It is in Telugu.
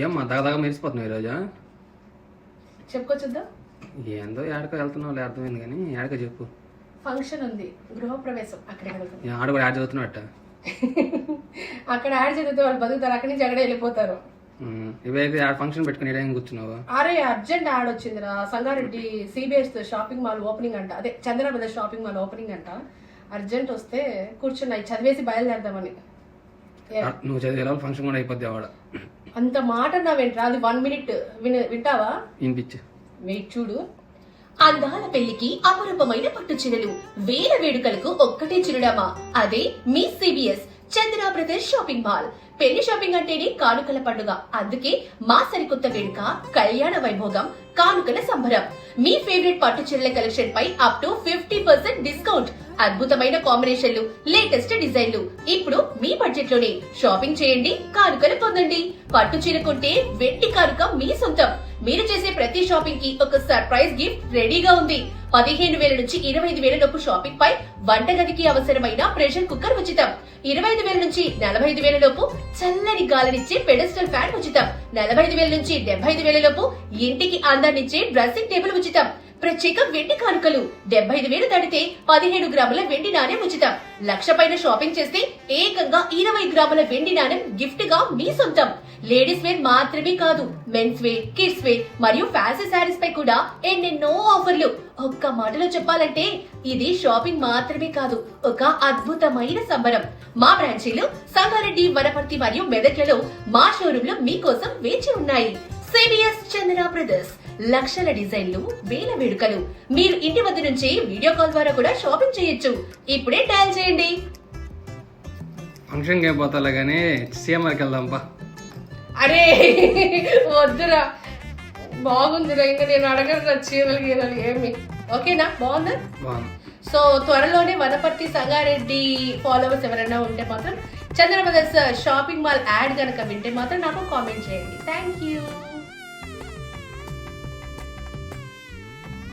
ఏమ్మా దగదగ మెరిసిపోతున్నావు ఈరోజు? చెప్పుకోవచ్చుద్దా? ఏందో ఏడకో వెళ్తున్నావు అర్థమైంది కానీ ఏడకో చెప్పు. ఫంక్షన్ ఉంది, గృహప్రవేశం. అక్కడికి వెళ్తాం. ఆడ కూడా యాడ్ చదువుతున్నట్ట. అక్కడ యాడ్ చదివితే వాళ్ళు బతుకుతారు, అక్కడి నుంచి అక్కడే వెళ్ళిపోతారు. ఇవైతే ఆడ ఫంక్షన్ పెట్టుకుని ఏం కూర్చున్నావు? అరే అర్జెంట్ యాడ్ వచ్చిందిరా. Sangareddy CBS shopping mall opening అంట, అదే చంద్రబాబు షాపింగ్ మాల్ ఓపెనింగ్ అంట. అర్జెంట్ వస్తే కూర్చున్నాయి, చదివేసి బయలుదేరదామని. నువ్వు చదివే ఫంక్షన్ కూడా అయిపోద్ది ఆవిడ. అంత మాట నావేంట్రా? అది 1 minute వింటావా? వినిపించు. వెయిట్ చూడు. అందాల పెళ్లికి అపురూపమైన పట్టు చీరలు, వేల వేడుకలకు ఒక్కటే చిరునామా, అదే మీ సిబిఎస్ చంద్ర బ్రదర్స్ షాపింగ్ మాల్. పెళ్లి షాపింగ్ అంటేనే కానుకల పండుగ, అందుకే మా సరికొత్త వేడుక కళ్యాణ వైభోగం కానుకల సంబరం. మీ ఫేవరెట్ పట్టు చీరల కలెక్షన్ పై అప్ టు 50% డిస్కౌంట్, అద్భుతమైన కాంబినేషన్లు, లేటెస్ట్ డిజైన్లు. ఇప్పుడు మీ బడ్జెట్ లోనే షాపింగ్ చేయండి, కానుకలు పొందండి. పట్టు చీర కొంటే వెండి కానుక మీ సొంతం. మీరు చేసే ప్రతి షాపింగ్ కి ఒక సర్ప్రైజ్ గిఫ్ట్ రెడీగా ఉంది. 15,000 నుంచి 25,000 లోపు షాపింగ్ పై వంటగదికి అవసరమైన ప్రెషర్ కుక్కర్ ఉచితం. 25,000 నుంచి 45,000 లోపు చల్లని గాలినిచ్చే పెడస్టల్ ఫ్యాన్ ఉచితం. 45,000 నుంచి 75,000 లోపు ఇంటికి అందాన్నిచ్చే డ్రెస్సింగ్ టేబుల్ ఉచితం. ప్రత్యేక వెండి కానుకలు 75,000 దాటితే 15 గ్రాముల వెండి నాణెం ఉచితం. 1,00,000 పైన షాపింగ్ చేస్తే ఏకంగా 20 గ్రాముల వెండి నాణెం గిఫ్ట్ గా మీ సొంతం. లేడీస్ వేర్ మాత్రమే కాదు, మెన్స్ వేర్, కిడ్స్ వేర్ మరియు ఫ్యాన్సీ శారీస్ పై కూడా ఎన్నెన్నో ఆఫర్లు. ఒక్క మాటలో చెప్పాలంటే ఇది షాపింగ్ మాత్రమే కాదు, ఒక అద్భుతమైన సంబరం. మా బ్రాంచీలు సంగారెడ్డి, వనపర్తి మరియు మెదక్లలో మా షోరూంలు మీకోసం వేచి ఉన్నాయి. సిబిఎస్ చంద్ర బ్రదర్స్, లక్షల డిజైన్లు, వేల వేడుకలు. మీరు ఇంటి వద్ద నుంచి వీడియో కాల్ ద్వారా కూడా షాపింగ్ చేయొచ్చు. ఇప్పుడే డయల్ చేయండి. ఫంక్షన్కి ఏం పోతాలే కానీ సీఎంఆర్కి వెళ్దాంపా. అరే వద్దురా, బాగుందిరా. ఇంకా నేను అడగను చీరలు గీరలు ఏమి. ఓకేనా? బాగుందా? సో త్వరలోనే వనపర్తి, సంగారెడ్డి ఫాలోవర్స్ ఎవరైనా ఉంటే మాత్రం చంద్ర బ్రదర్స్ షాపింగ్ మాల్ యాడ్ కనుక వింటే మాత్రం నాకు కామెంట్ చేయండి. Thank you.